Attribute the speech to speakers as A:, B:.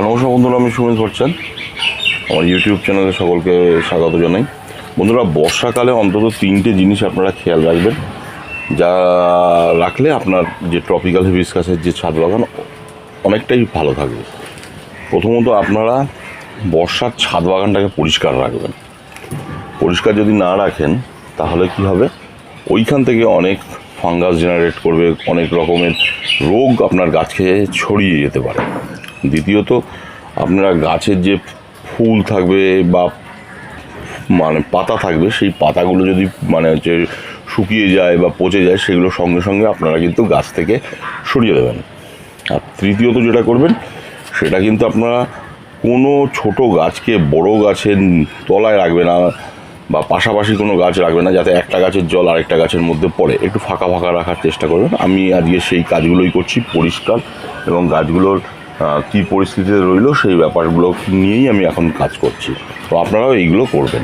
A: নমস্কার বন্ধুরা, আমি সুমিত ভট্টাচার্য। আমার ইউটিউব চ্যানেলে সকলকে স্বাগত জানাই। বন্ধুরা, বর্ষাকালে অন্তত 3টে জিনিস আপনারা খেয়াল রাখবেন, যা রাখলে আপনার যে ট্রপিক্যাল হিবিস্কাসের যে ছাদ বাগান অনেকটাই ভালো থাকবে। প্রথমত আপনারা বর্ষার ছাদ বাগানটাকে পরিষ্কার রাখবেন। পরিষ্কার যদি না রাখেন তাহলে কি হবে, ওইখান থেকে অনেক ফাঙ্গাস জেনারেট করবে, অনেক রকমের রোগ আপনার গাছকে ছড়িয়ে যেতে পারে। দ্বিতীয়ত, আপনারা গাছের যে ফুল থাকবে বা পাতা থাকবে, সেই পাতাগুলো যদি শুকিয়ে যায় বা পচে যায়, সেগুলো সঙ্গে সঙ্গে আপনারা কিন্তু গাছ থেকে সরিয়ে দেবেন। আর তৃতীয়ত যেটা করবেন, সেটা কিন্তু আপনারা কোনো ছোট গাছকে বড় গাছের তলায় রাখবে না, বা পাশাপাশি কোনো গাছ রাখবে না, যাতে একটা গাছের জল আরেকটা গাছের মধ্যে পড়ে। একটু ফাঁকা ফাঁকা রাখার চেষ্টা করবেন। আমি আজকে সেই কাজগুলোই করছি, পরিষ্কার এবং গাছগুলোর কী পরিস্থিতিতে রইলো সেই ব্যাপারগুলো নিয়েই আমি এখন কাজ করছি। তো আপনারাও এইগুলো করবেন।